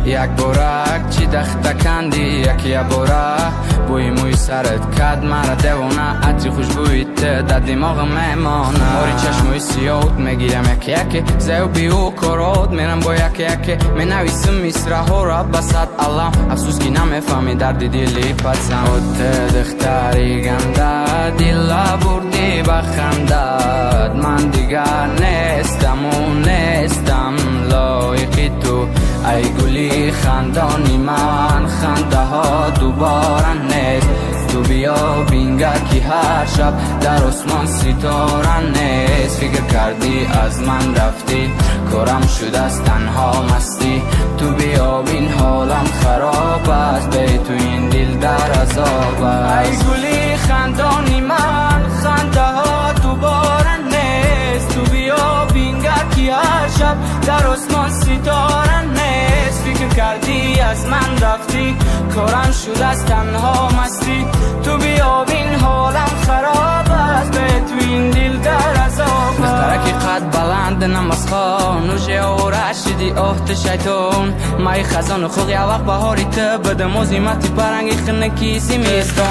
یک بارک چی دخت کندی یکی باره بوی موی سرت کد مرا دوانه عطری خوشبویت در دماغ میمانه ماری چشموی سیاوت میگیرم یکی یکی زیو بیو کرود میرم با یکی یکی می نویسم مصره ها را بسد علم افسوس که نمیفهمی درد دلی پسم خود دختری گنده دل بردی بخندد من دیگر نیستم و نیستم لایقی تو ای گلی خندانی من خنده ها دوباره نیست تو بیا بینگر که هر شب در آسمان ستاره نیست فکر کردی از من رفتی کارم شده از تنها مستی تو بیا بین حالم خراب است به تو این دل در عذاب است ای گلی خندانی من خنده ها دوباره نیست تو بیا بینگر که هر شب در آسمان ستاره نیست فکر کردی از من رفتی کارم شد از تنها مستی تو بیا بین حالم خراب است به تو این دل در عذاب دخترکی قد بلند نمسخان نوشه و رشدی احت شیطان مای خزان خوغ یا وقت بهاری تو بده موزیمتی پرنگی خنکی سیمیست و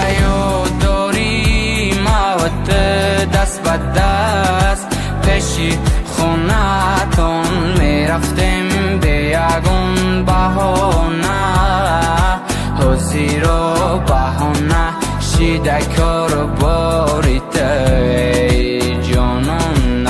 داری موت دست به دست پیشی خونتون میرفتیم به یگون بهانه حضی رو بهانه شیده کار باریت ای جانون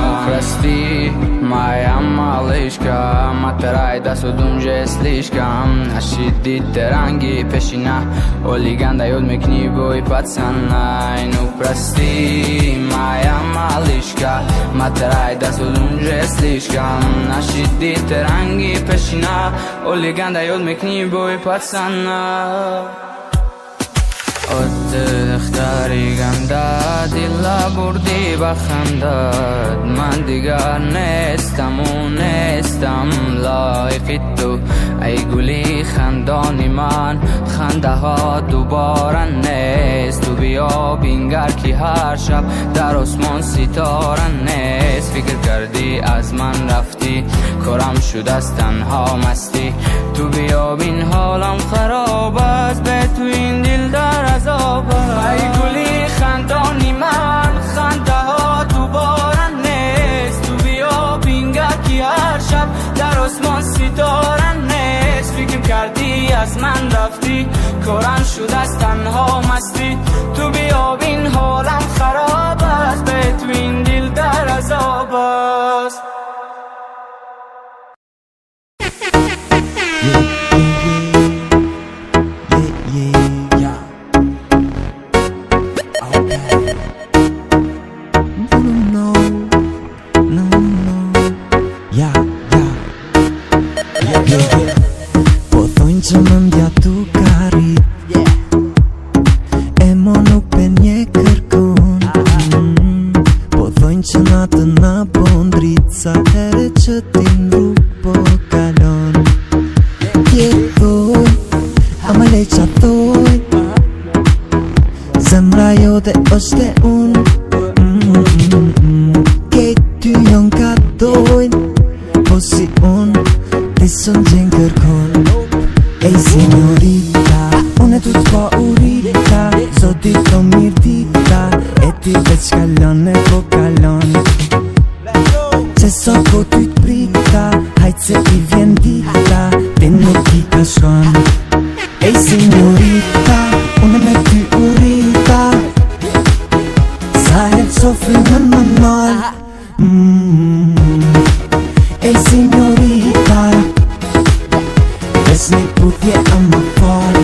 مفرستی مایم مالشکا مترای دست و دونجه سلیشکم نشیدی ترنگی پیشینه اولیگنده یاد میکنی بوی پتسنه نفرستی مایم مالشکا مترای دست و دونجه سلیشکم نشیدی ترنگی پیشینه اولیگنده یاد میکنی بوی پتسنه ات دختری گنده دل بردی بخندد من دیگر نیستم و نیستم لایقی تو ای گلی خندانی من خنده ها دوباره نیست تو بیا بینگر که هر شب در آسمان ستاره نیست فکر کردی از من رفتی کارم شد از تنها مستی تو بیا بین حالم خراب است به تو این دل در عذاب ای گلی خندانی من خنده ها دوباره نیست تو بیا بینگر که هر شب در آسمان ستاره نیست فکر کردی از من رفتی کارم شد از تنها مستی تو بیا بین حالم خراب است به تو این دل در عذاب است Që më ndja tu ka rrit E mo nuk pen një kërkon Po thojnë që natë na po ndrit Sa here që ti nru po kalon Jetoj, ama lej qa thoj Zemra jo dhe është e unë Kejt ty jon ka dojnë Po si unë, ti sën gjenë kërkon Ej signorita, unë e tu t'po urita Zoti të mirë dita E ti veç kalon e po kalon Që sot po ty t'prita Hajt se i vjen dita Ti nuk i ka shkon Ej signorita, unë me ty urita Sa herë qofri më në nal Ej signorita Besni putje ama fal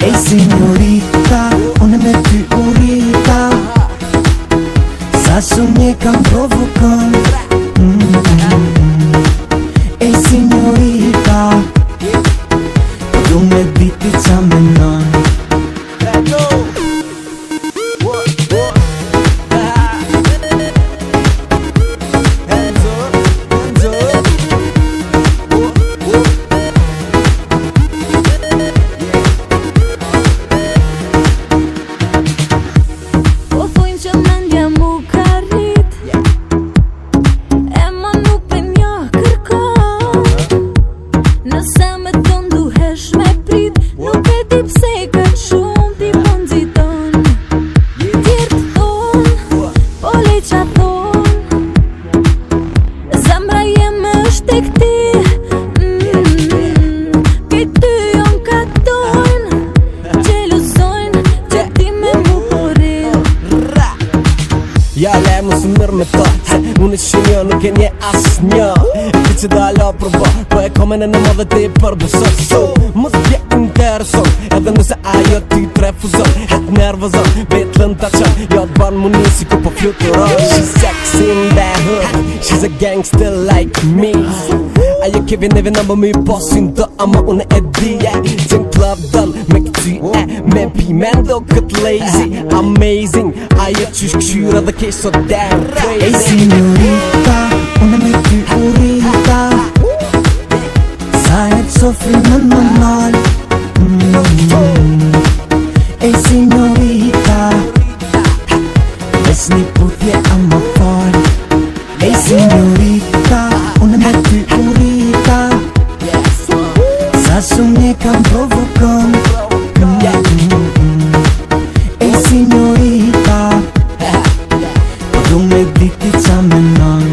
Ej signorita Unë me ty urita Sa shumë një kam provokon Ej signorita Po du me diti qa menon metà, un sceniano che ne asnia. Invece dalla prova, poi come nella moda te per bussare. Musica interson, edhe se ajo ti trefuzon. Het nervozon, vetën ta qan, jo t'ban muni si ku po fluturon. She's sexy in that hood, she's a gangster like me. Ajo ke vjen neve nëmbo mi posin të ama unë e di. Qen club dën me këty me pimento kët lazy. Amazing, ajo qysh këshyra dhe kesh so damn crazy. Ey signorita, unë me ty urita. Sa e sofri më normal. Ey signorita, besni putje ama fal. Ey signorita, unë me ty urita. Sa shumë një kam provokon. Ey signorita, du me diti qa menon.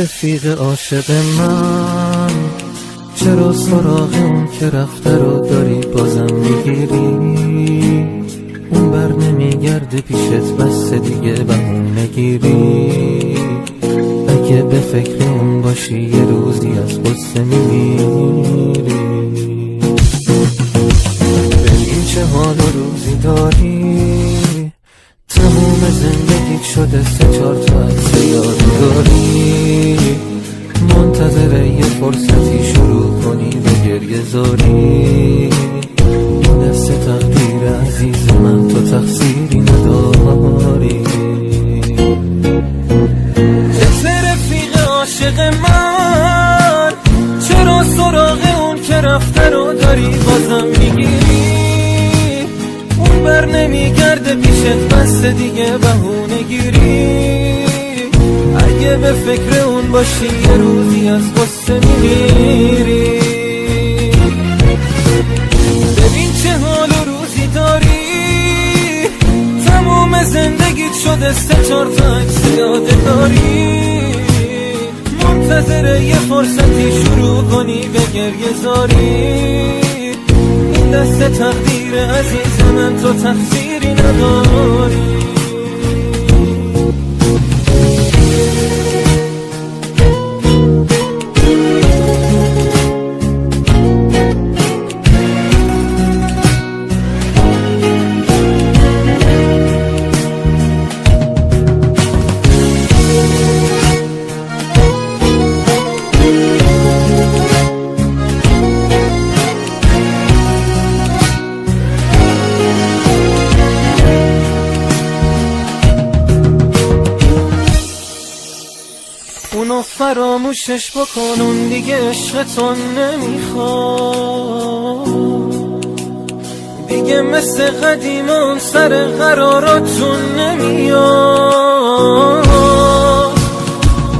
رفیق عاشق من، چرا سراغ اون که رفته رو داری بازم میگیری؟ اون بر نمیگرده پیشت بس دیگه بهونه گیری. اگه به فکر اون باشی یه روزی از غصه میمیری. ببین چه حال و روزی داری، تموم زندگیت شده نمیگرده پیشت بس دیگه بهونه گیری. اگه به فکر اون باشی یه روزی از غصه میمیری. ببین چه حال و روزی داری، تموم زندگیت شده 3-4 تا عکس یادگاری. منتظر یه فرصتی شروع کنی به گریه زاری. این دست تقدیر عزیز من، تو تقصیری نداری. اونو فراموشش بکن، اون دیگه عشقتون نمیخواد دیگه، مثل قدیمان سر قراراتون نمیاد.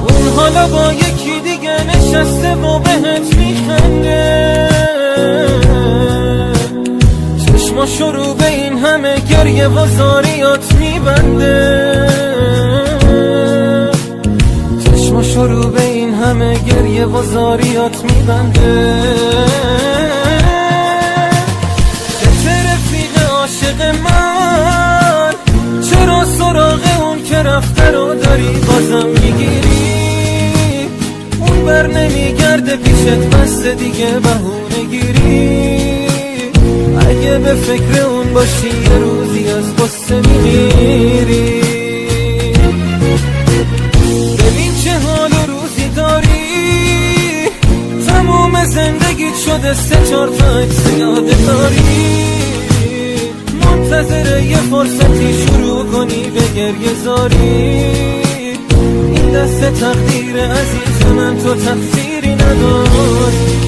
اون حالا با یکی دیگه نشسته و بهت میخنده، چشماشو رو به این همه گریه و زاریات میبنده. شروع به این همه گریه و زاریات میبنده. چه رفیق عاشق من، چرا سراغ اون که رفته رو داری بازم میگیری؟ اون بر نمیگرده پیشت بس دیگه بهونه گیری. اگه به فکر اون باشی یه روزی از غصه میمیری. تموم زندگیت شده 3-4 تا عکس یادگاری. منتظر یه فرصتی شروع کنی به گریه زاری. این دست تقدیر عزیز من، تو تقصیری نداری.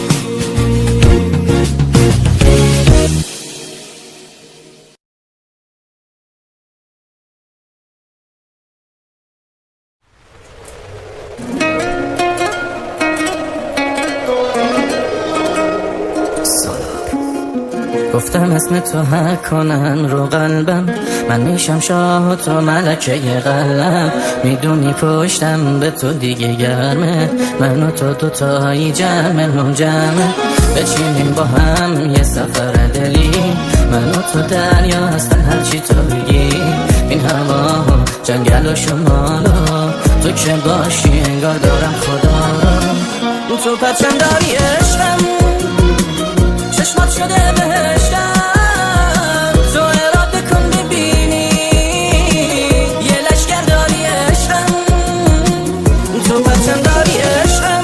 گفتم اسم تو حک کنن رو قلبم، من میشم شاه و تو ملکه قلم. میدونی پشتم به تو دیگه گرمه، من و تو دوتایی جمعه. بچینیم با هم یه سفر دلی، من و تو دریا هستن هرچی تو بگی. این هوا جنگل و شمالا، تو که باشی انگار دارم خدا را. تو پرچم داری عشقم، چشمات شده بهشتم. تو اراده کن ببینی یه لشگر داری عشقم. تو پرچم داری عشقم،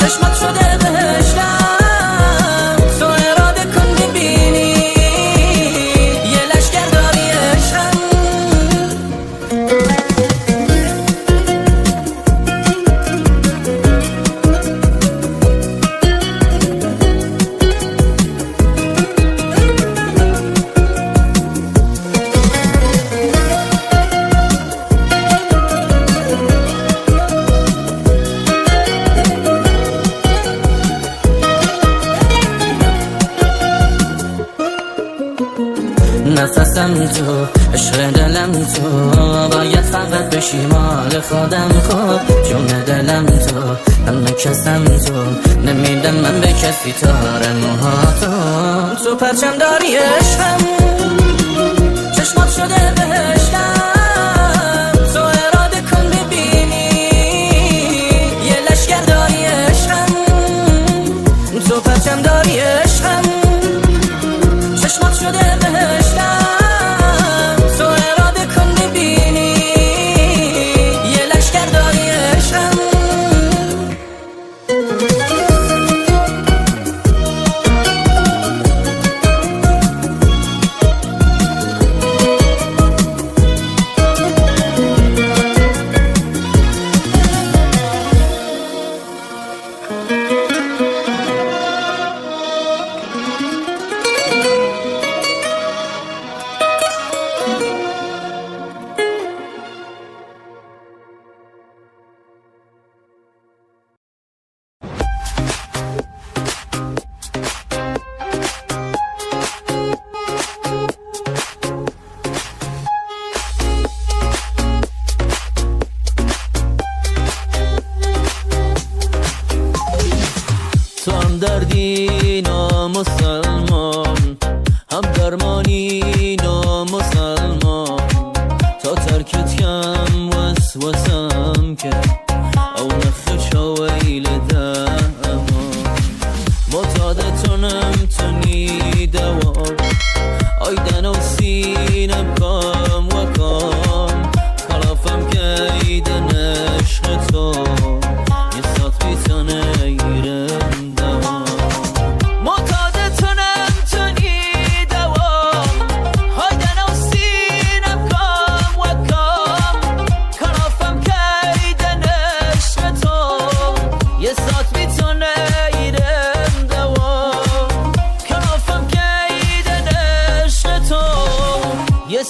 چشمات شده بهشتم. تو اراده کن ببینی یه لشگر داری عشقم. نفسم تو، عشق دلم تو، باید فقط بشی مال خودم. خب جون دلم تو، همه کسم تو، نمیدم من به کسی تار موهاتو. تو پرچم داری عشقم، چشمات شده بهشتم. تو اراده کن ببینی یه لشگر داری عشقم. تو پرچم داری عشقم، چشمات شده بهشتم. تو اراده کن ببینی یه لشگر داری عشقم.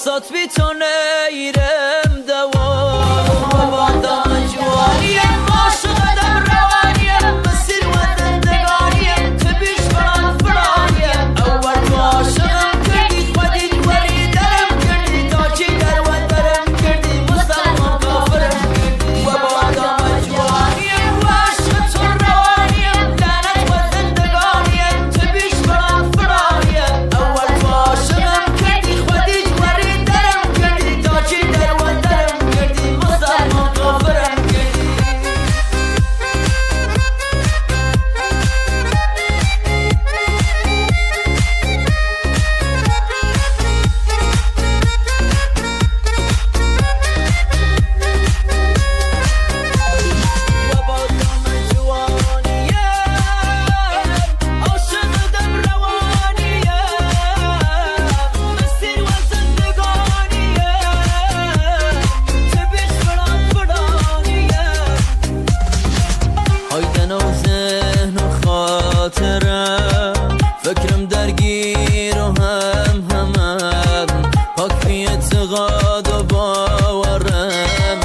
واسات بی تو نیرم دوام بابا دام جوانیم عاشقم روانیم مسیر و زندگانیم تو بیش فران فرانیم اول تو عاشقم کردی خودی ولی درم کردی تا چی در و درم کردی مسلمان کافرم کردی بابا دام جوانیم و عشق تو روانیم لعنت و زندگانیم تو بیش فران فرانیم اول تو عاشقم کردی خودی ولی درم کردی تا چی در و درم کردی مسلمان کافرم کردی بابا دام جوانیم عاشقم روانیم مسیر و زندگانیم تو بیش فران فرانیم هایدن و ذهن و خاطرم فکرم درگیر و همم پاک بی اعتقاد و باورم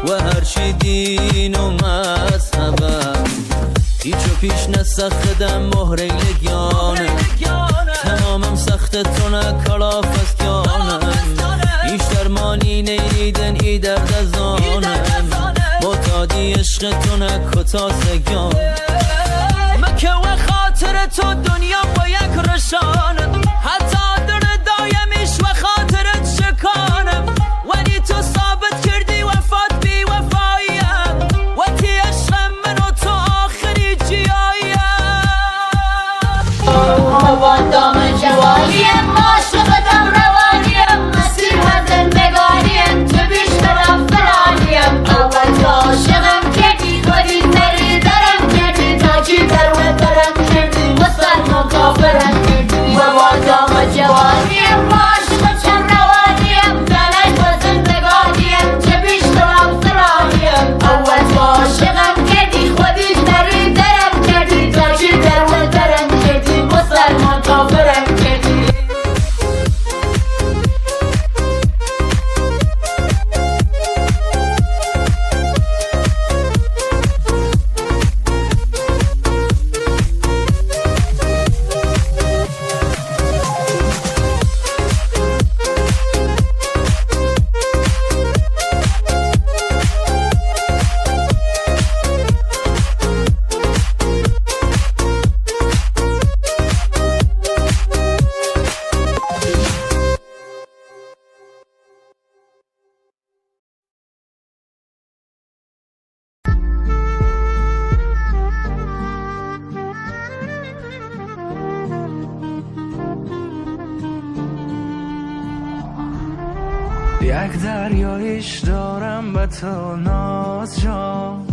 و هرچی دین و مذهبم هیچو پیش نسخدم مهره لگیانم تمامم سخت تو نکلاف از کیانم هیچ درمانی نیدن ای درد از آنم معتادی عشق تو نکتا سگیان مکه و خاطر تو دنیا با یک رشانم حتی در دایمش و خاطرت شکانم ولی تو ثابت کردی وفات بی وفاییم و تی عشقم من و تو آخری جیاییم بابا دام جوانیم عاشقم روانیم مسیر و زندگانیم تو بیش فران فرانیم اول تو عاشقم کردی خودی سری درم کردی تا چی در و درم کردی مسلمان کافرم کردی بابا دام جوانیم عاشقم روانیم لعنت و زندگانیم تو بیش فران فرانیم اول تو عاشقم کردی خودی سری درم کردی تا چی در و درم کردی مسلمان کافرم کردی یک دریایش دارم به تو ناز جان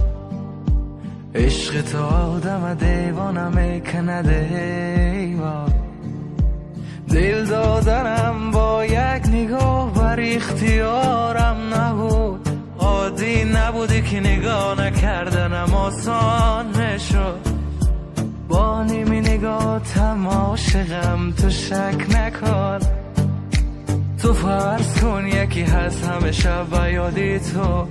عشق تو آدم دیوانه میکنه دیوان دل دادنم با یک نگاه بر اختیارم نبود عادی نبودی که نگاه نکردنم آسان میشد با نیمی نگاهتم عاشقم تو شک نکن تو فرض کن یکی هست همیشه به یادی تو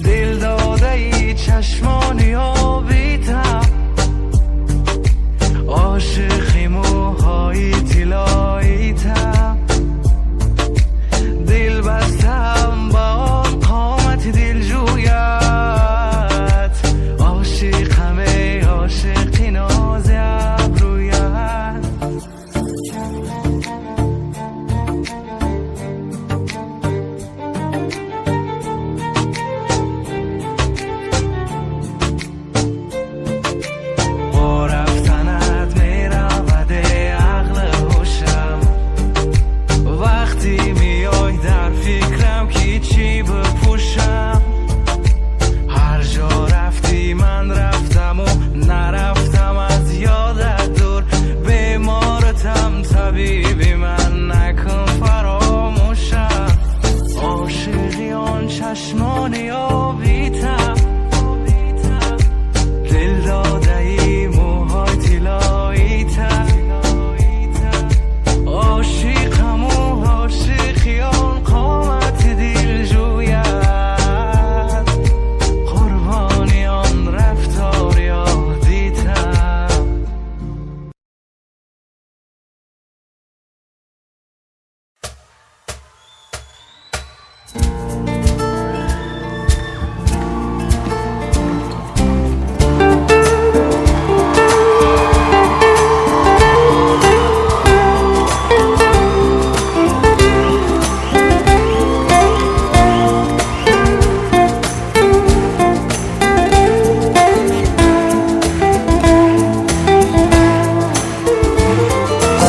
دل داده ای چشمانی آبیتم عاشقی موهای طلاییتم دل بستم با آن قامت دل جویت عاشقم ای عاشقی ناز ابرویت با رفتنت میرم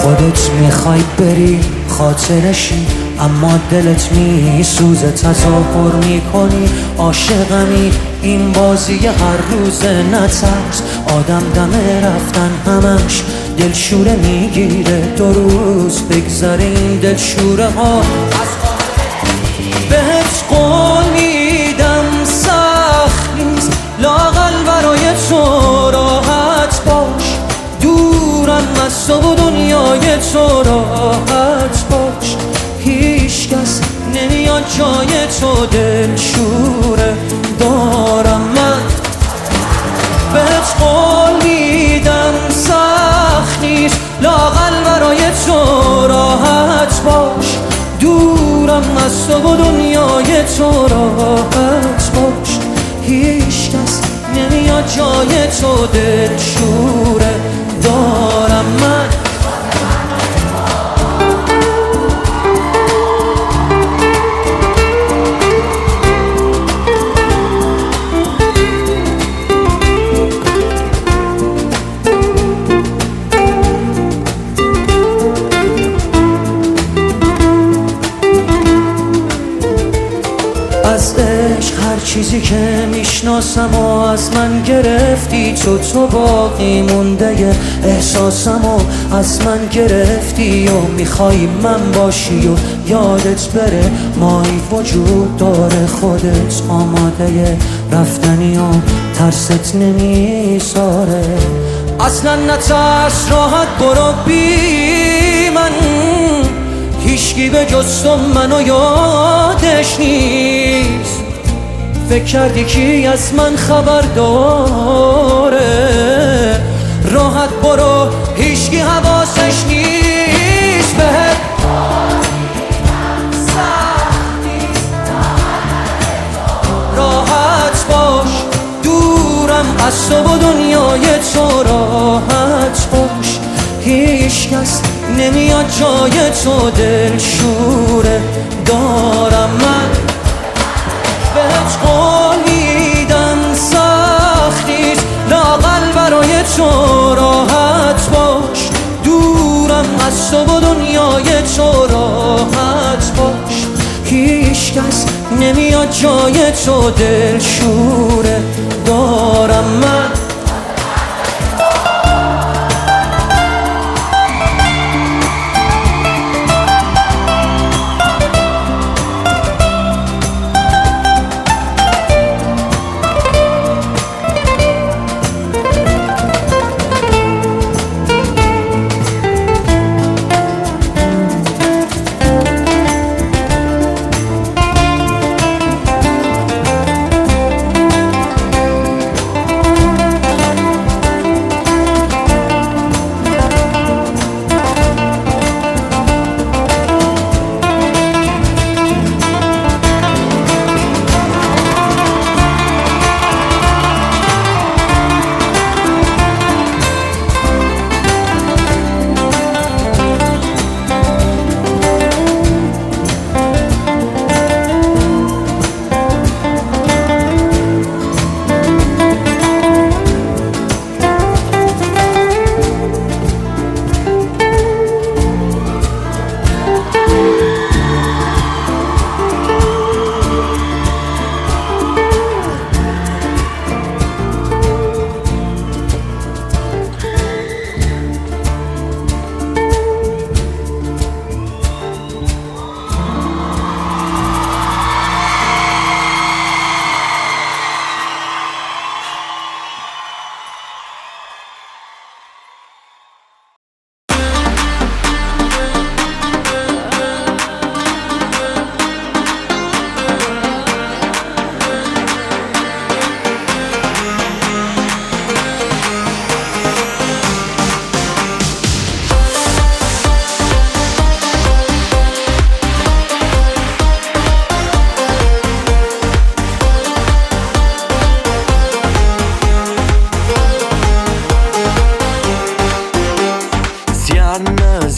خودت میخوای بری خاطرشی، اما دلت میسوزه تظاهر میکنی عاشقمی. این بازی هر روز نترس، آدم دم رفتن همش دلشوره میگیره. 2 روز بگذره این دلشوره ها بهت قول میدم سخت نیست، لااقل برای تو راحت باش. دورم از تو و دنیای تو راحت باش. هیچ کس نمیاد جای تو دلشوره دارم من. بهت قول میدم سخت نیست، لااقل برای تو راحت باش. دورم از تو و دنیای تو راحت باش. هیچ کس نمیاد جای تو دلشوره دارم من. از عشق هر چیزی که میشناسم و از من گرفتی تو باقی مونده احساسم و از من گرفتی و میخوای من باشی و یادت بره مایی وجود داره. خودت آماده رفتنی و ترست نمیذاره. اصلا نترس راحت برو بی من، هیچکی به جز تو منو یادش نیست. فکر کردی کی از من خبر داره؟ راحت برو هیچکی حواسش نیست. بهت راحت باش. دورم از تو و دنیای تو راحت باش. هیچ کس نمیاد جای تو دلشوره دارم من. بهت قول میدم سخت نیست، لااقل برای تو راحت باش. دورم از تو و دنیای تو راحت باش. هیچ کس نمیاد جای تو دلشوره دارم من.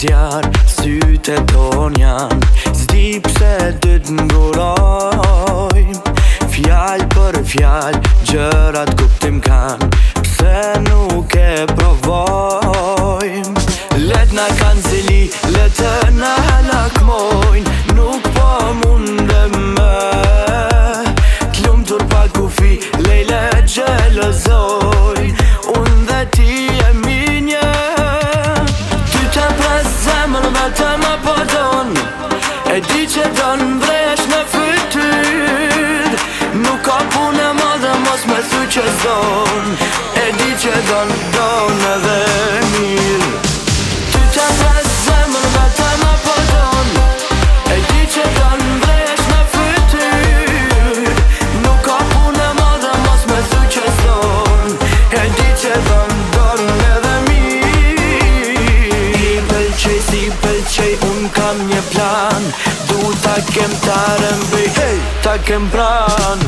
zjarr, sytë e ton janë Zdi pse dytë ngurojmë Fjallë për fjallë, gjërat kuptim kanë Pse nuk e provojmë Let na kanzeli letena halak mojn nuk po mundem me Klum tur pa kufi lejle gjelozojn Unë dhe ti e minje Ty të pres zemën vetëm apo don E di që don vresh në fytyr Nuk ka punë e madhe mos me thu që zon E di që don edhe mirë Ty të pres zemën vetëm apo don E di që don vresh në fytyr Nuk ka punë e madhe mos me thu që zon E di që don edhe mirë Si pëlqej unë kam një plan Du ta kem ta rëmbi Ta kem pran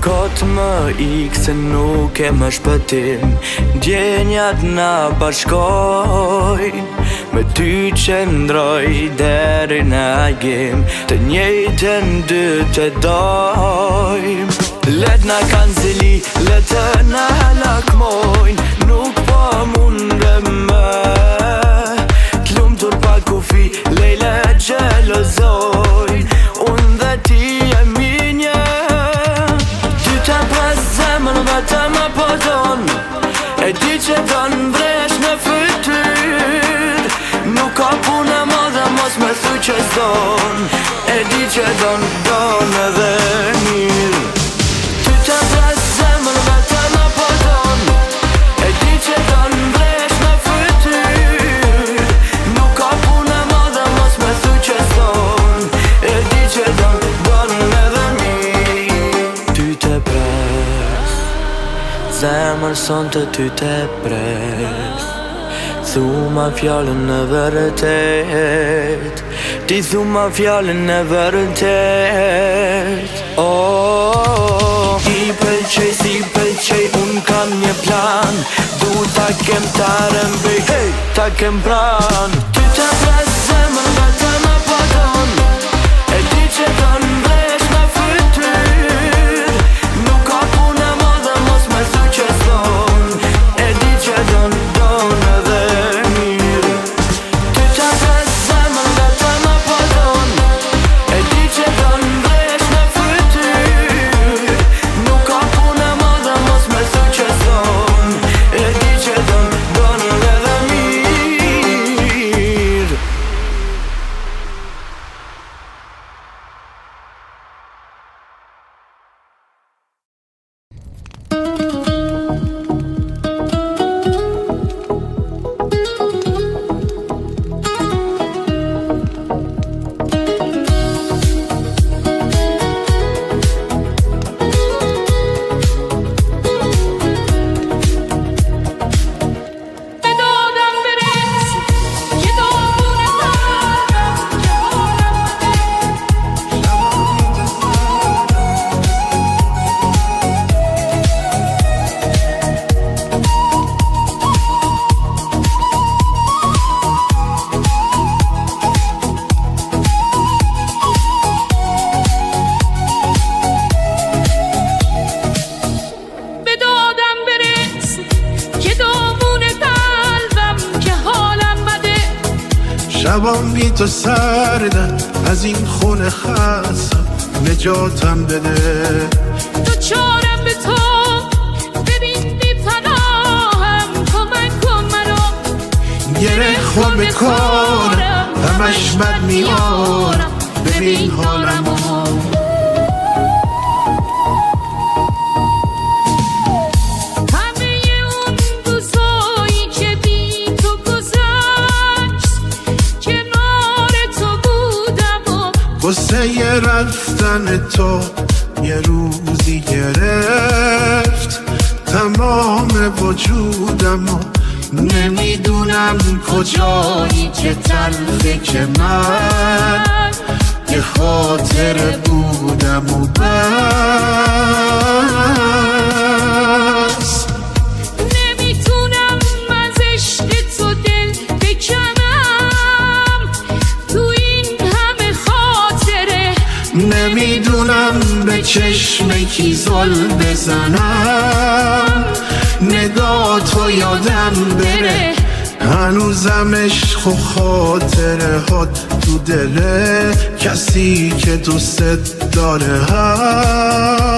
Kotë më ikë se nuk e më shpëtim Djenjat na bashkojnë Me ty qëndroj deri në agim Të njejtën dy të dojmë Let na kanzeli, let na halak mojn Nuk po mundem me Klum tur pa kufi, lejle gjelozojn Unë dhe ti e minje Ty të pres zemën vetëm apo don E di që don vresh në fytyr Nuk ka punë e madhe mos me thu që zon E di që don edhe mirë Ty të pres zemën vetëm apo don E di që don vresh në fytyr Nuk ka punë e madhe mos me thu që zon E di që don edhe mirë Ty të pres Zemër son të ty të pres Thuma fjallën në vërtet Ti thuma fjallën në vërtet I pëlqej si pëlqej unë kam një plan Du ta kem ta rëmbi Ta kem pran Ty të pres zemën vetëm apo don E di që don vresh në fytyr Nuk ka punë e madhe mos me thu që zon E di që don edhe mirë Ty të pres zemën vetëm apo don E di që don vresh në fytyr Nuk ka punë e madhe mos me thu që zon E di që don edhe mirë شبام بی تو سردم از این خونه خستم نجاتم بده دوچارم به تو ببین بی پناهم کمک کن منو گره خور بکنم همش بد میارم ببین حالمو واسه یه رفتن تو یه روزی گرفت تمام وجودمو نمیدونم کجایی که تلخه که من یه خاطره بودم و بس نمیتونم از عشق تو دل بکنم نمیدونم به چشم کی زل بزنم نگاه تو یادم بره هنوزم عشق و خاطره هات تو دله کسی که دوست داره هست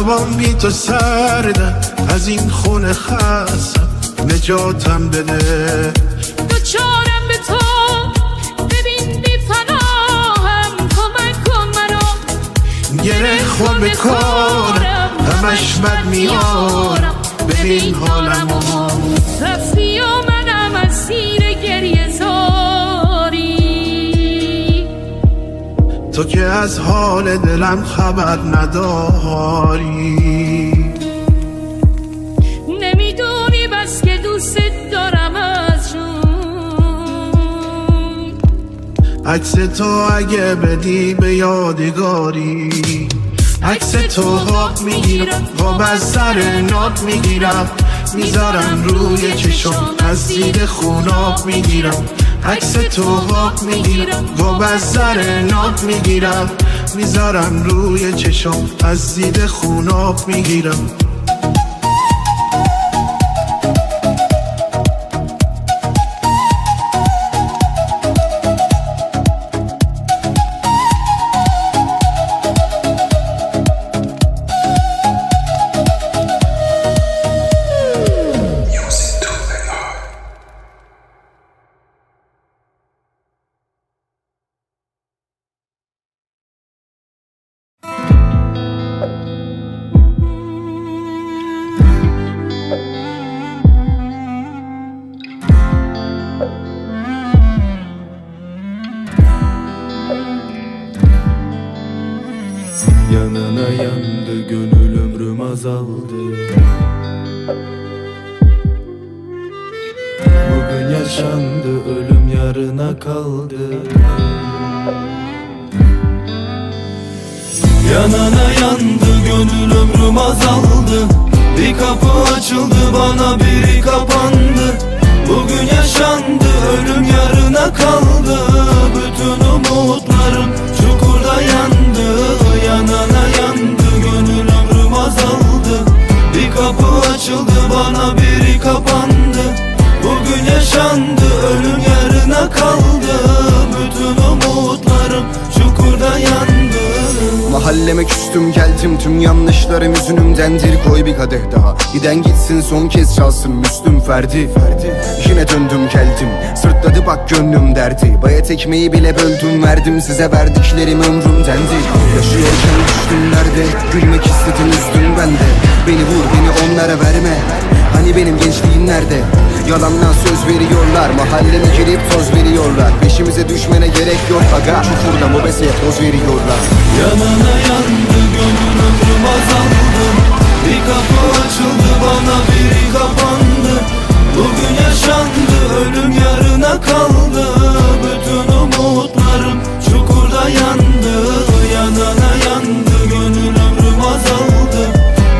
شبام بی تو سرده از این خونه خستم نجاتم بده دوچارم به تو ببین بی پناهم کمک کن منو گره خور به کارم همش بد میارم ببین حالمو رفتی و منم از زیر گریه زاری تو که از حال دلم خبر نداری نمیدونی بس که دوست دارم از جون عکس تو اگه بدی به یادگاری عکس تو خواب میگیرم خواب از سر ناب میگیرم میذارم روی چشم از زیر خوناب میگیرم عکس تو خواب میگیرم خواب از سر ناب میگیرم میذارم روی چشم از زیر خوناب میگیرم Yanına yandı gönül ömrüm azaldı Bugün yaşandı ölüm yarına kaldı Yanına yandı gönül ömrüm azaldı Bir kapı açıldı bana biri kapandı Bugün yaşandı ölüm yarına kaldı Bütün umutlarım çukurda yandı Yanana yandı gönül ömrüm azaldı Bir kapı açıldı bana biri kapandı Bugün yaşandı ölüm yarına kaldı Bütün umutlarım çukurda yandı Mahalleme küstüm geldim tüm yanlışlarım yüzünümdendir koy bir kadeh daha Giden gitsin son kez çalsın Müslüm Ferdi Yine döndüm geldim sırtladı bak gönlüm derdi Bayat ekmeği bile böldüm verdim size verdiklerim ömrümdendi Yaşıyorken düştüm nerede gülmek istedim üzdün bende Beni vur beni onlara verme Hani benim gençliğim nerede Yalandan söz veriyorlar mahalleme girip toz veriyorlar Peşimize düşmene gerek yok aga Çukurda mobeseye toz veriyorlar Yanana yandı gönül ömrüm azaldı Bir kapı açıldı bana biri kapandı Bugün yaşandı ölüm yarına kaldı Bütün umutlarım çukurda yandı Yanana yandı gönül ömrüm azaldı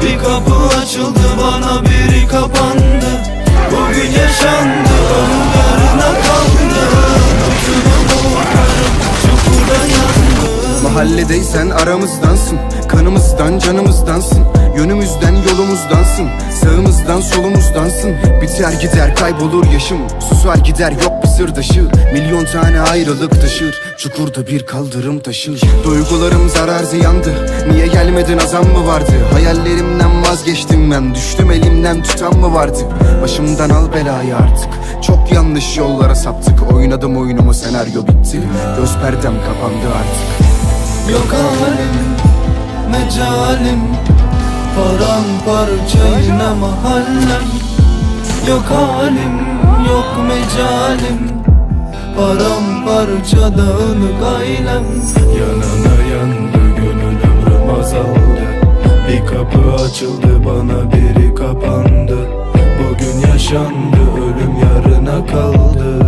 Bir kapı açıldı bana biri kapandı Bugün yaşandı ölüm yarına kaldı Bütün umutlarım çukurda yandı Mahalledeysen aramızdansın Kanımızdan canımızdansın Yönümüzden yolumuzdansın Sağımızdan solumuzdansın Biter gider kaybolur yaşım Susar gider yok bir sırdaşı Milyon tane ayrılık taşır Çukurda bir kaldırım taşır Duygularım zarar ziyandı Niye gelmedin azam mı vardı Hayallerimden vazgeçtim ben Düştüm elimden tutan mı vardı Başımdan al belayı artık Çok yanlış yollara saptık Oynadım oyunumu senaryo bitti Göz perdem kapandı artık Yok halim mecalim. Paramparça yine mahallem. Yok halim, yok mecalim. Paramparça dağınık ailem. Yanana yandı gönül ömrüm azaldı. Bir kapı açıldı bana biri kapandı. Bugün yaşandı ölüm yarına kaldı.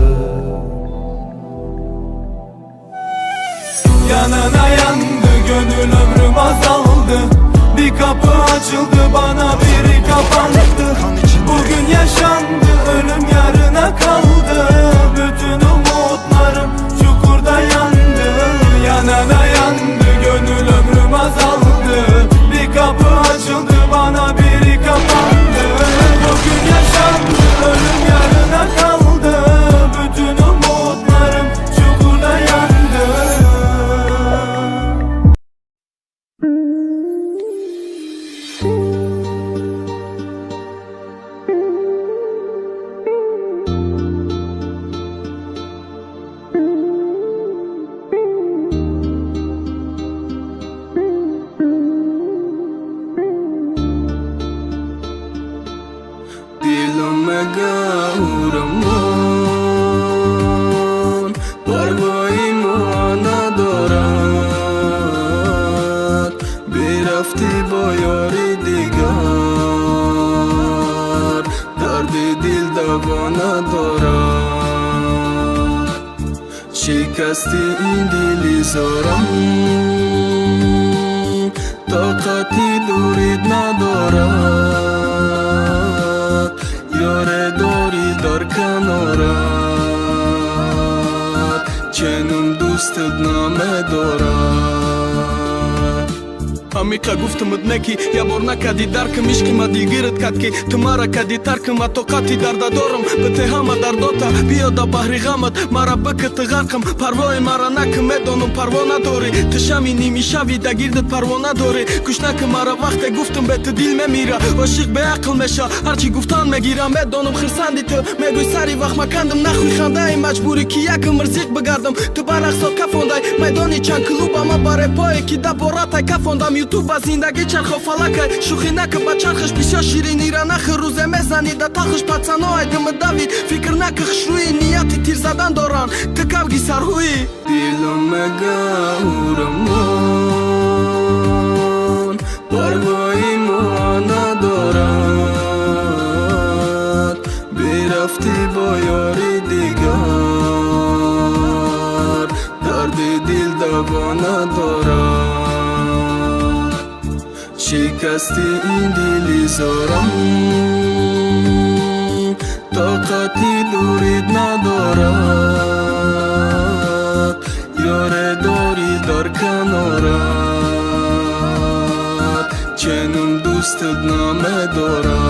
Yanana yandı gönül ömrüm azaldı. Bir kapı açıldı bana biri kapandı. Bugün yaşandı ölüm yarına kaldı. Bütün umutlarım çukurda yandı. Yanana yandı gönül ömrüm azaldı. Bir kapı açıldı bana biri kapandı. Bugün yaşandı ölüm yarına kaldı. Bütün umutlarım çukurda yandı. Dilime gauramon Parvai moana dorat Birafti boyori digar Dardi dil davana dorat Shikasti in dili zoram Taqati durid nadorat Yore dori dar kanorat Çenum dosted name dorat Амика гуфтам однеки, я борна кади даркам ишкима дилгират катки Тумара кади таркам а тоқати дарда дорам Бетехама дардота биё да баҳри ғамат Мара бакат ғарқам парвои мара накам медонам парво надори Ты шами нимишави да гирдат парво надори Гӯш накам мара вақте гуфтам бе ту дил мемира Ошиқ беақл меша ҳарчи гуфтан мегирам Медонам хирсанди ту мегӯй сари вақт макандам Нахӯи хандаи маҷбурӣ ки якам рзиқ бигардам Ту барақсо кафондай майдони чанд клубама баре пое ки да боратай кафондам ютуб ба зиндаги чархо фалакай шӯхӣ накӣ ба чархаш бисёр ширинира нахӣ рӯзе мезани да талхаш пацаноай дими давид фикр накӣ хушрӯи нияти тир задан доран ты кавги сарҳуи Dilime gauramon Parvai moana dorat Birafti boyori digar Dardi dil davana dorat Shikasti in dili zoram Taqati durid nadorat Yore dori dar kanorat Çenum dosted name dorat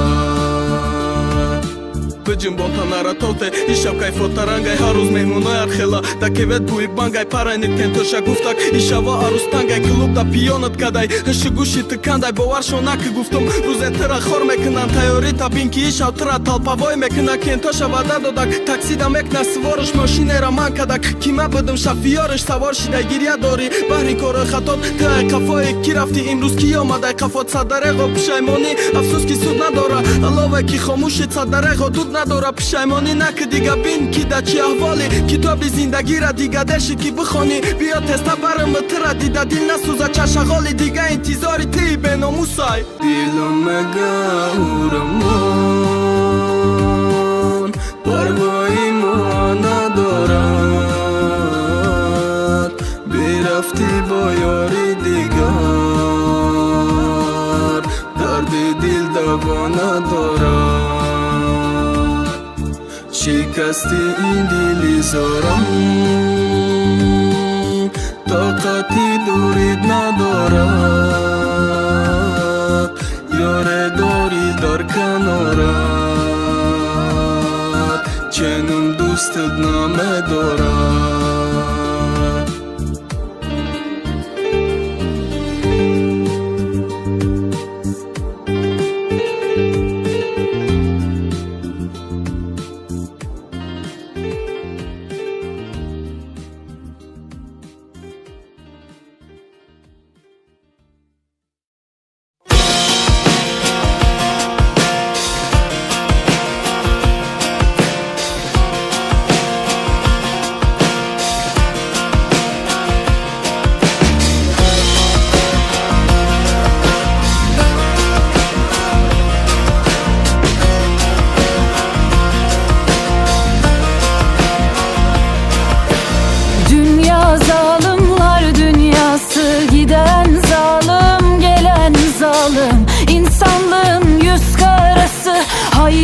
Быҷим бонтанара тоте ишаб кайфотарангай ҳаррӯз меҳмоной архела да кевет бӯи бангай парайнит кентоша гуфтак ишава арустангай клуб да пиёнат кадай ҳиши гӯши тикандай боваршо накӣ гуфтум рӯзе тира хор мекунан тайёри табин ки ишав тира талпавой мекуна кентоша ваъда додак таксида мекна свориш мошинера ман кадак кима будам шафиёриш савор шидай гирья дори баҳри корои хатот ты ай қафое ки рафти имрӯз ки омадай қафот садареғо пишаймонӣ афсӯс ки суд надора алове ки хомӯшит садареғо дуд надора пишаймонӣ накӣ дига бин ки да чӣ аҳволӣ китоби зиндагира дига деши ки бихонӣ биё теста барами тира дида дил насӯза чашағоли дига интизори тии беномусай Dilime gauramon Parvai moana dorat Birafti boyori digar Dardi dil davana dorat Shikasti in dili zoram Taqati durid nadorat Yore dori dar kanorat Çenum dosted name dorat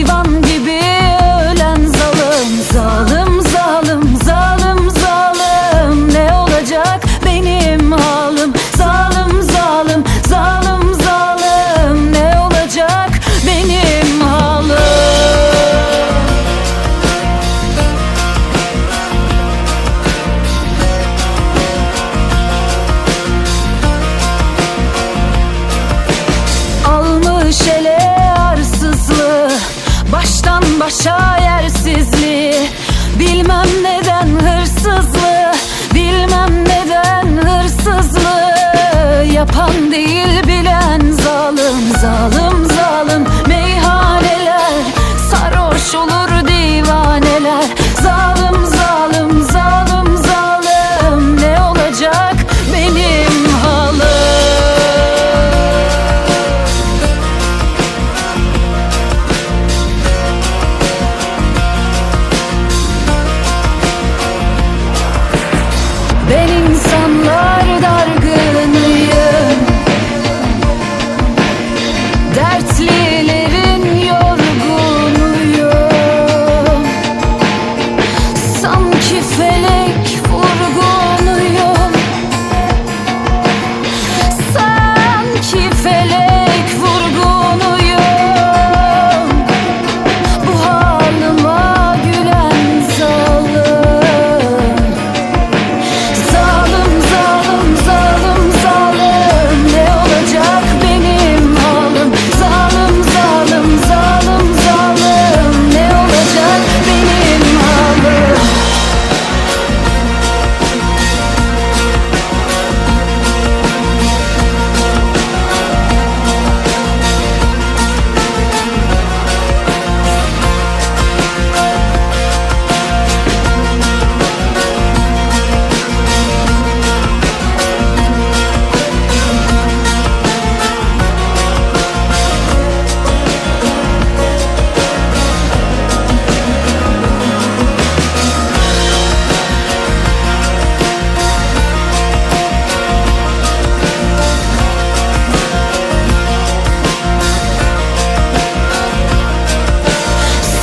hayvan gibi ölen zalim. Zalim zalim zalim zalim, ne olacak benim halim? Zalim zalim zalim zalim, ne olacak benim halim? Almış ele arsızlığı, baştan başa yersizliği. Bilmem neden hırsızlığı, bilmem neden hırsızlığı. Yapan değil bilen zalim. Zalim zalim meyhaneler, sarhoş olur divaneler. Zalim zalim zalim zalim, ne olacak benim halim? Ben insanlar dargınıyım, dertlilerin yorgunuyum. Sanki felek vurgunuyum, sanki felek vurgunuyum. Bu halıma gülen zalim. Zalim zalim zalim zalim, ne olacak benim halim? Zalim zalim zalim zalim, ne olacak benim halim?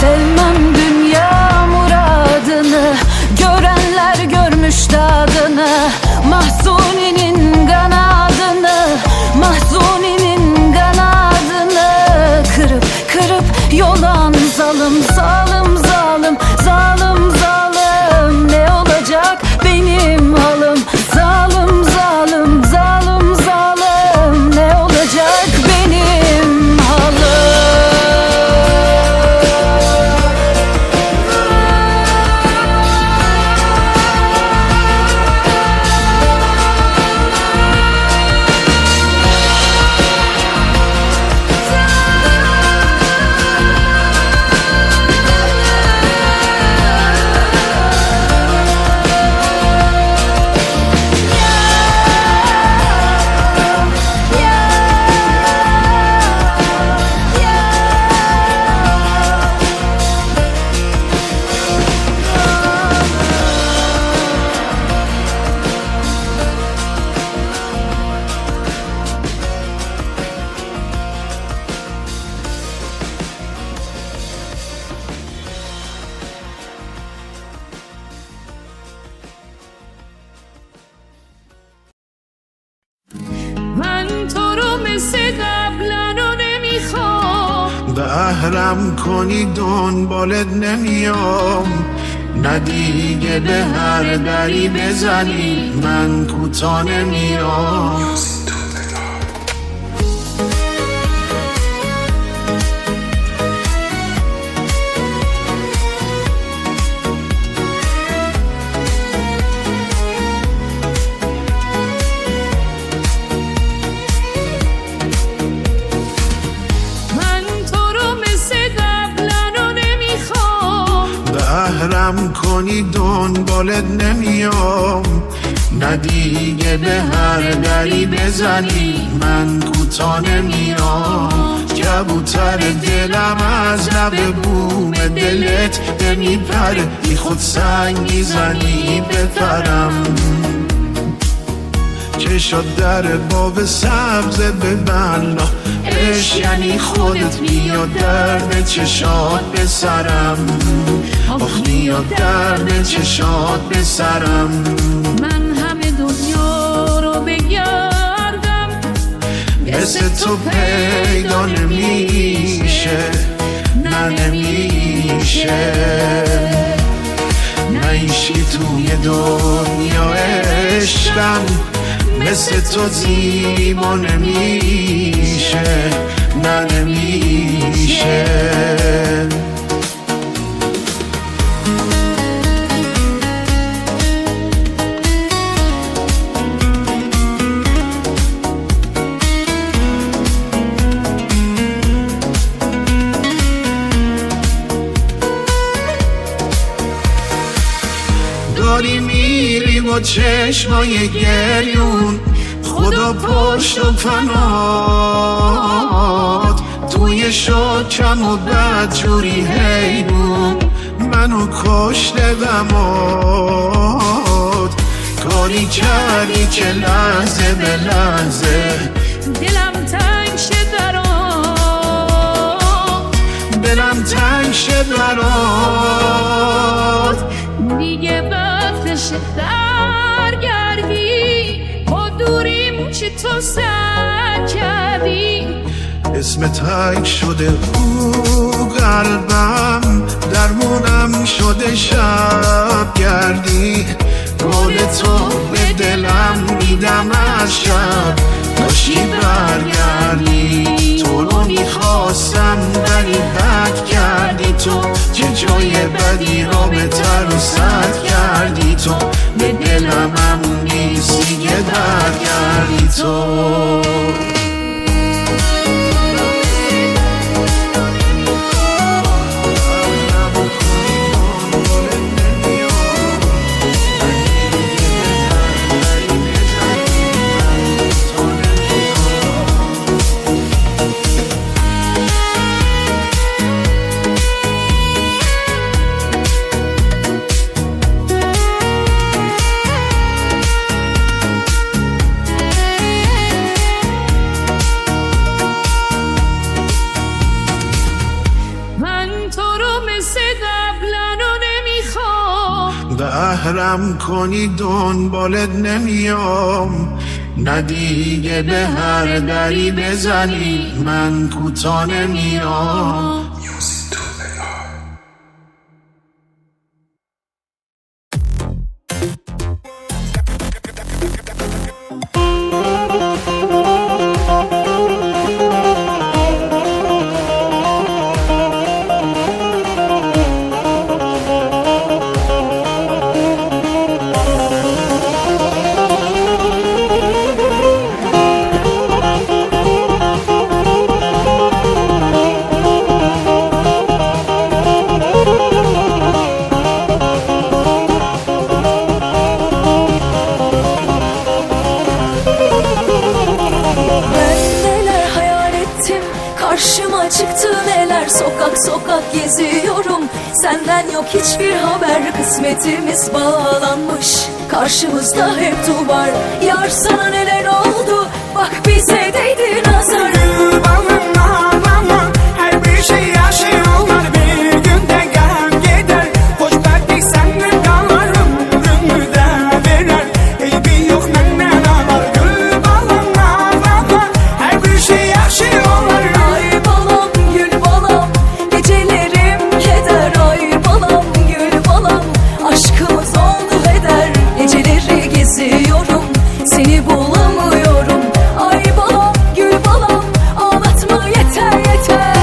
Sevmem dünya muradını, görenler görmüş tadını. Mahzuninin kanadını, mahzuninin kanadını. Kırıp kırıp yolan zalim. Zalim zalim zalim zalim, ne olacak benim halim? Zalim zalim zalim zalim, ne olacak benim halim? من تو رو مثل قبلا رو نمیخوام. بهرم کنی دنبالت نمیام، نه دیگه به هر دری بزنی من کوتا نمیام. بهرم کنی دنبالت نمیام، نه دیگه به هر دری بزنی من کوتا نمیام. کبوتر دلم از لب بوم دلت نمیپره، بی خود سنگ میزنی بپرم. چشات در باب سبز ببلا عشق یعنی خودت میاد درد چشات به سرم آخ میاد درد چشات به سرم من همه دنیا رو بگردم مثل تو پیدا نمیشه نه نمیشه نعیشی توی دنیا عشقم مثل تو زیبا نمیشه نه نمیشه داری میری با چشمای گریون خدا پشت و پنات توی شکم و بدجوری حیرون منو کشته غمات کاری کردی که لحظه به لحظه دلم تنگ شه برات دلم تنگ شه برات دیگه وقتش برگردی با دوریم چی تو سر کردی اسم تنگ شده رو قلبم درمونم شده شب گردی گل تو به دلم میدم از شب داشتی برگردی تو رو میخواستم ولی بد کردی تو چه جای بدی را بهتر و سد کردی تو به دلم هم نیستی که برگردی تو بهرم کنی دنبالت نمیام نه دیگه به هر دری بزنی من کوتا نمیام Karşıma çıktı neler sokak sokak geziyorum Senden yok hiçbir haber kısmetimiz bağlanmış Karşımızda hep duvar yar sana neler oldu Bak bize değdi nazar her bir şey yaşıyorlar bir günde gelen gider Hoşbetlik senden kalır ömrümü de verer Eybi yok menden ağlar gül balam ağlama her bir şey yaşıyorlar Aşkımız oldu heder Geceleri geziyorum Seni bulamıyorum Ay balam gül balam Ağlatma yeter yeter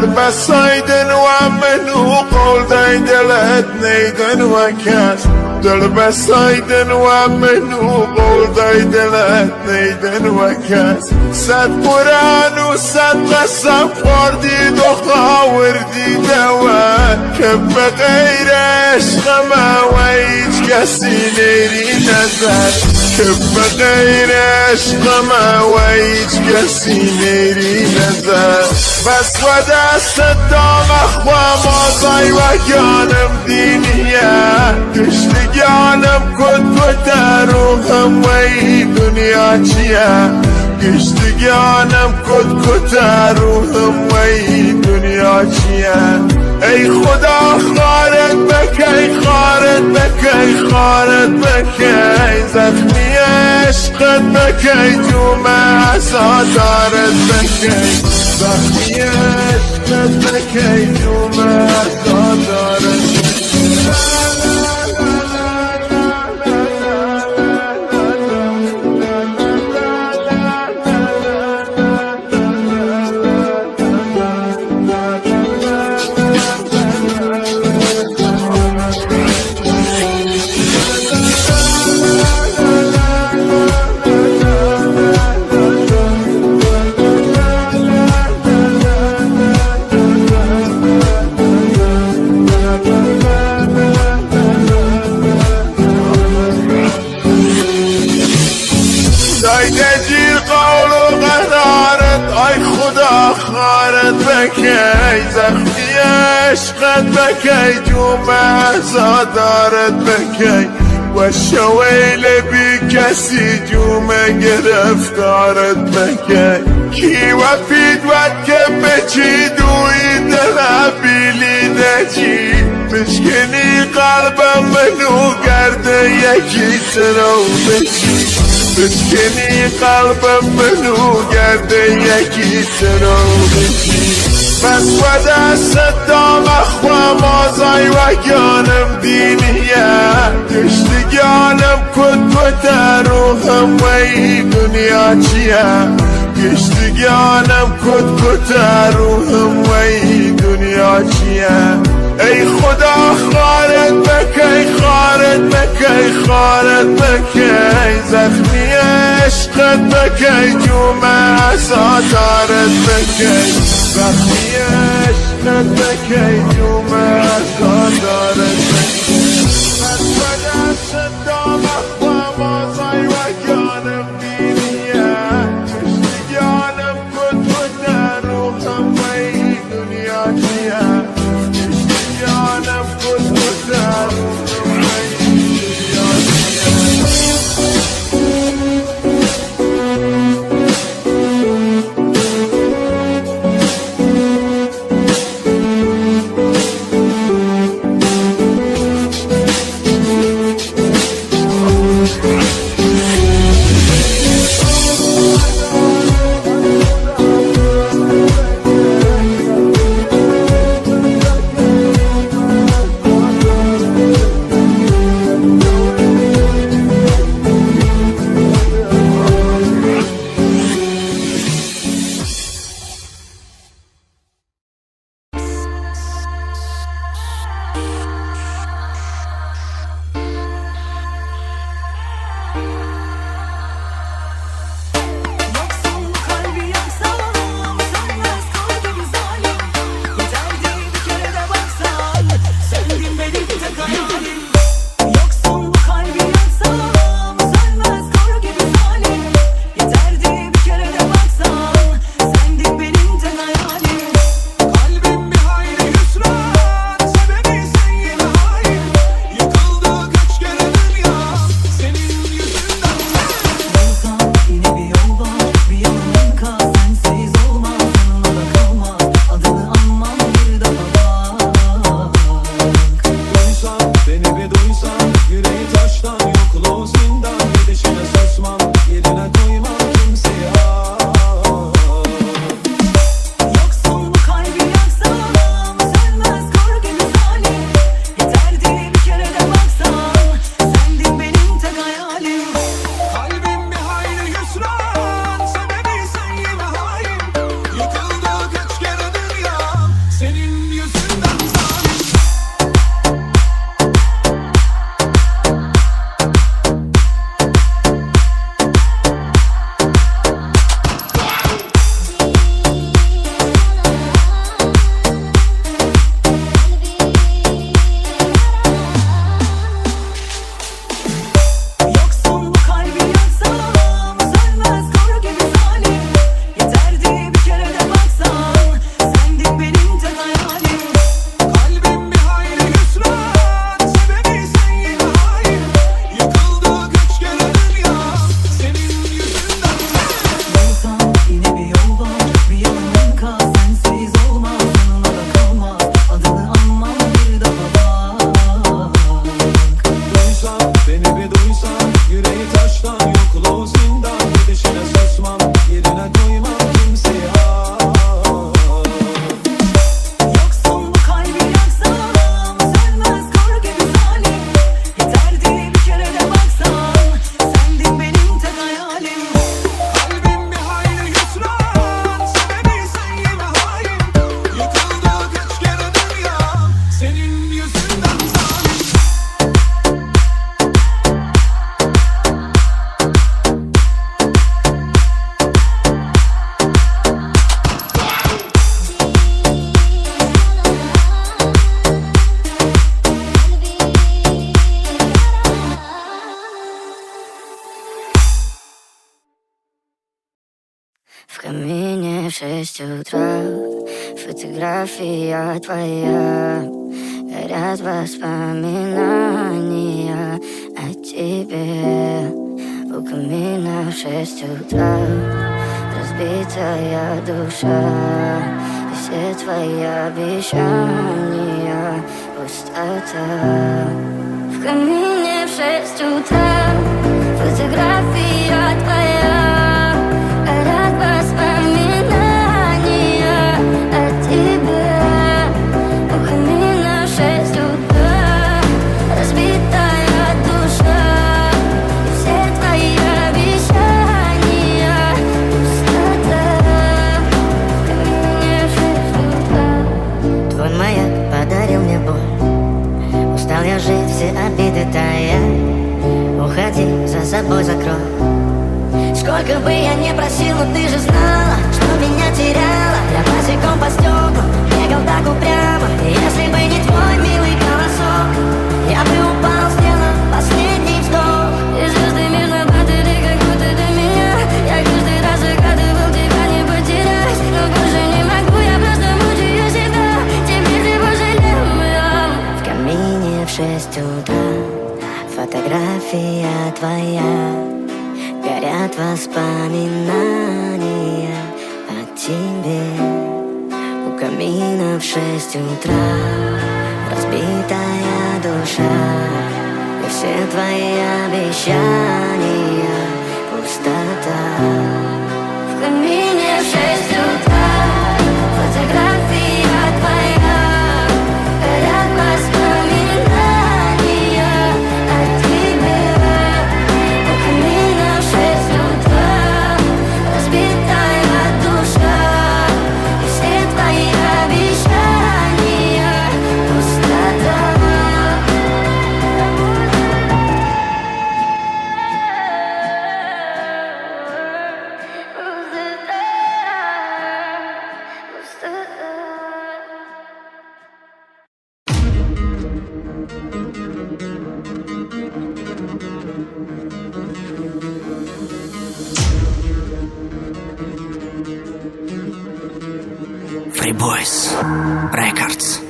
دل بسايدن ومنو قول داي دلت نيدن وكاس دل بسايدن ومنو قول داي دلت نيدن وكاس صد قرآن وصد قسم خوردي وخاوردي دوا كب غير عشق ما ويج كسي نيري نزل كب غير عشق ما ويج كسي نيري نزل بس ودست دام اخوة مازای و گانم دینیه کشت گانم کت روحم وی دنیا چیه کشت گانم کت روحم وی دنیا چیه ای خدا خارت بکی خارت بکی خارت بکی زخمی عشقت بکی جوم عزادارت بکی زخمی عشقت بکی جوم عزادارت بکی دجیل قول و قرارت آی خدا خارت بکی زخمی عشقت بکی جوم عزادارت بکی و شویل بی کسی جوم گرفتارت بکی کی و پید ود که بچی دوی دل بیلی دجی بشکنی قلبم منو گرده یکی ترو بچی بشکنی قلبم منو گرده یکی ترو بچی بس و دست دام اخوة مازای و گانم دینیه کشت گانم کت روحم وی دنیا چیه کشت گانم کت روحم وی دنیا چیه ای خدا خارت بکی خارت بکی خارت بکی زخمی عشقت بکی جوم عزادارت بکی زخمی عشقت بکی جوم عزادارت بکی بس و دست دام اخوة مازای و گانم دینیه کشت گانم کت روحم وی دنیا چیه جانم کت روحم وی دنیا چیه 6 утра, фотография твоя, горят воспоминания о тебе. У камина в 6 утра, разбитая душа, и все твои обещания пустота. В камине в 6 утра, фотография твоя, горят воспоминания о тебе. У камина в 6 утра, разбитая душа, и все твои обещания пустота. В камине в 6 утра. Твой маяк подарил мне боль, устал я жить, все обиды тая. Уходи, за собой закрой. Сколько бы я ни просил, но ты же знала, что меня теряла. Я босиком по стеклам бегал так упрямо. И если бы не твой милый голосок, я бы упал, сделал последний вздох. И звезды мирно падали, как будто до меня. Я каждый раз загадывал тебя не потерять, но больше не могу, я просто мучаю себя. Теперь ты пожалел. В камине в 6 утра, фотография твоя, горят воспоминания о тебе. У камина в 6 утра, разбитая душа, и все твои обещания пустота. В камине в 6 утра, фотография твоя, горят воспоминания о тебе. У камина в 6 утра, разбитая душа, и все твои обещания пустота. Free Boys Records.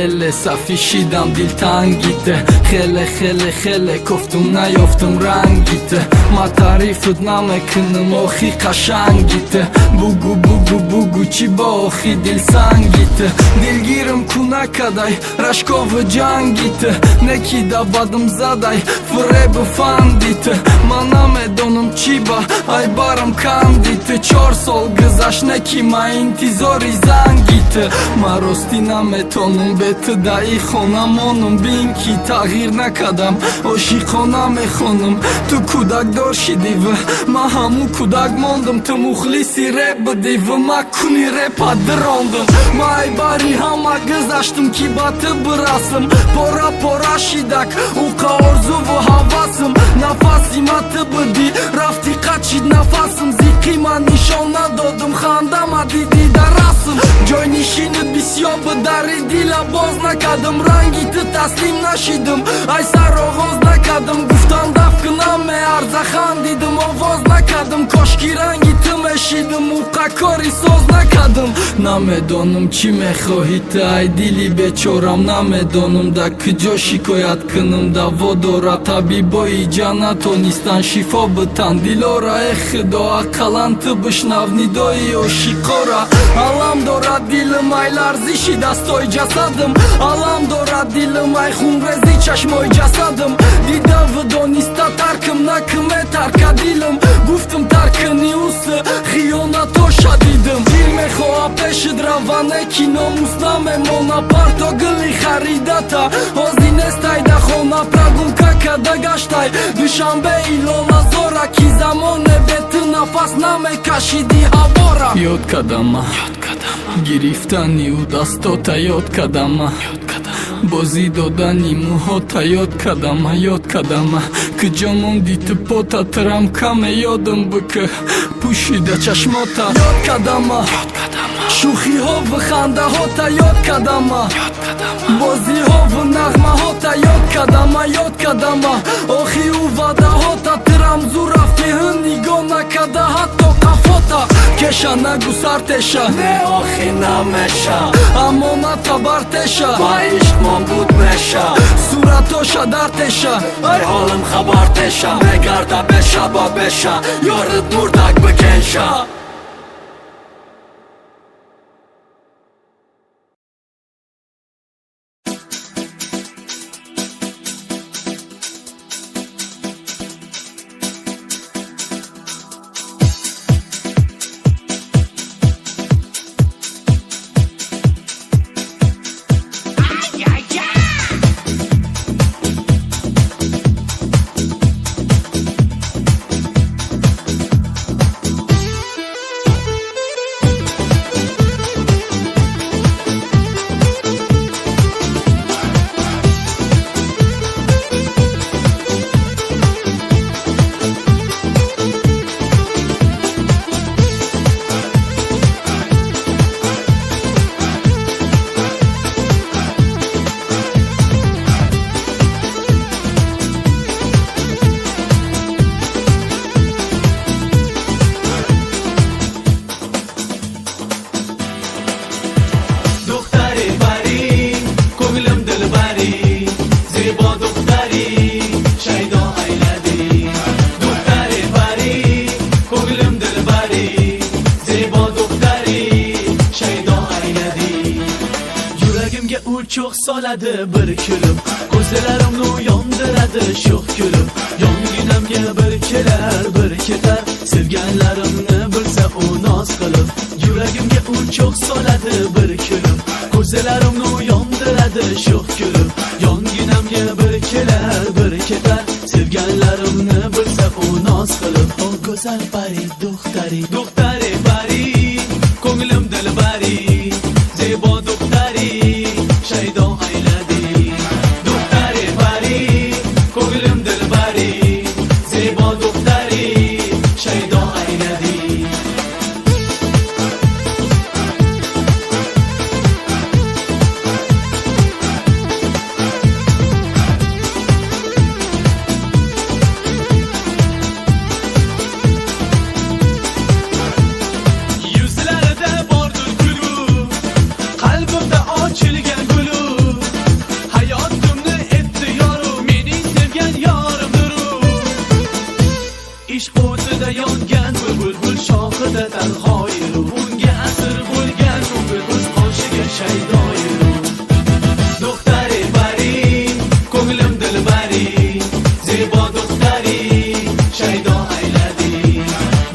ele safişidam dil tangite. Hele koftum nayoftum rangite. Ma tarifut name kınım ohi kaşangite. Bugu çiba ohi dil sangite. Dilgirim kuna kaday Rashkovı cangite. Neki da badım zaday Frebu fandite. Maname donum çiba Ay barım kandite. Çor sol gızaş neki ma intizori zangite. Ma rostina metonum betë da i khona monum. Binki taghir nakadam oshi khona me khonum. Tu kudak dorshi divë Ma hamu kudak mondëm. Të muhlisi rap divë Ma kuni repa dërondëm. Ma i bari hama gëzashtëm Kiba të bërasëm Pora shidak U ka orzuvu havasëm Nafasima të bëdi Rafti qaqit nafasëm Zikima nishona dodëm Khandama didi darasëm Gjoj nishinë bisjo bëdari dila boz nakadëm Rangi të taslim nashidim Aj sa rohoz nakadëm Guftan dafkëna me arza khandidëm O voz nakadëm Koshki rangi të me shidim U ka kori soz nakadëm Na me donëm qi me khohit Aj dili beqoram Na me donëm da këgjo shikojat kënëm Da vodora tabi boji gjana tonistan Shifo bëtan dilora e khëdoa Kalan të bëshnavni doji o shikora Alam dora dilëm aylar zişi da stoj gjasadım Alam dora dilëm aj khunrezi qashmoj gjasadım Dida vëdonista tarkëm na këmet arka dilëm Guftëm tarkëni usë Khiona tosha didëm Dil me khoa peshë dravane Kino musna me mona parto gëlli kharidata Ozine stajda khona pragun kaka da gashtaj Dyshambe ilona zora Ki zamone betë nafas na me kashidi havora Jot kadama Giriftani u dastota jot kadama Bozi dodani muhota jot kadama Këgjomon ditë pota të ram kame jodëm bëkë Pushi da qashmota Jot kadama شوخی ها و خنده ها تا یاد کردم، بازی ها و نغمه ها تا یاد کردم آخی و وعده ها تا ترمزو رفتی هن نگاه نکده حتی قفاتا کشا نگو سرتشا نه آخی نمیشه اما نه تبرتشا با عشق من بود میشه صورتاشا درتشا ای حالم خبرتشا بگرده بشه با بشه یارت مردک بکنشه. Çok saladı bir külüm Gözlerimni yondiradı şox gülüm Yonginamga bir kelar bir ketar Sevganlarimni bilsa u noz qilib Yuragimga u çok soladi bir külüm Gözlerimni yondiradi şox gülüm Yonginamga bir kelar bir ketar Sevganlarimni bilsa u noz qilib O go'zal pari doktori pari Ko'nglim dilbari Zebo doktori Shaydo ayladi doktori pari ko'nglim dilbari Zebo doktori shaydo ayladi Yuzlarida bordir kulgu qalbimda ochilgan İşq o'tida yongan bulbul shoxida tanhoyiru Unga asir bo'lgan ko'ngil o'z qoshiga shaydoyiru Doktori pari ko'nglim dilbari Zebo doktori shaydo ayladi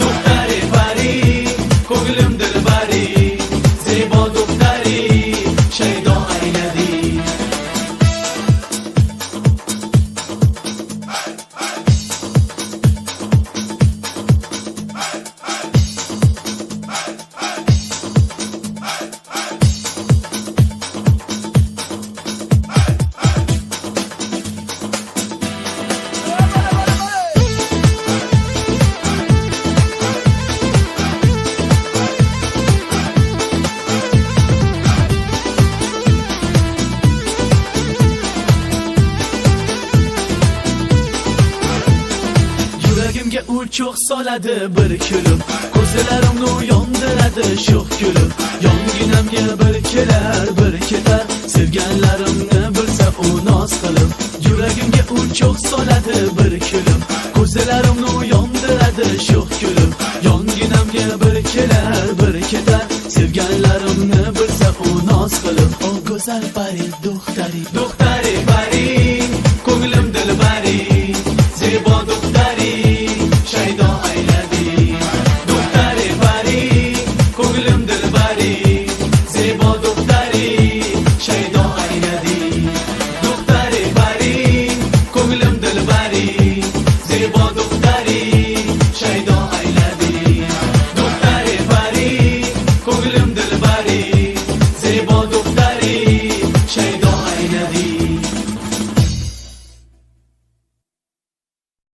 Doktori pari ko'nglim dilbari Zebo doktori shaydo ayladi Yuragimga u çok soladi bir külüm Ko'zlarimni yondiradi shox gülüm Yonginamga bir kelar bir ketar Sevganlarimni bilsa u noz qilib Yuragimga u çok soladi bir külüm Ko'zlarimni yondiradi shox gülüm Yonginamga bir kelar bir ketar Sevganlarimni bilsa u noz qilib O go'zal pari doktori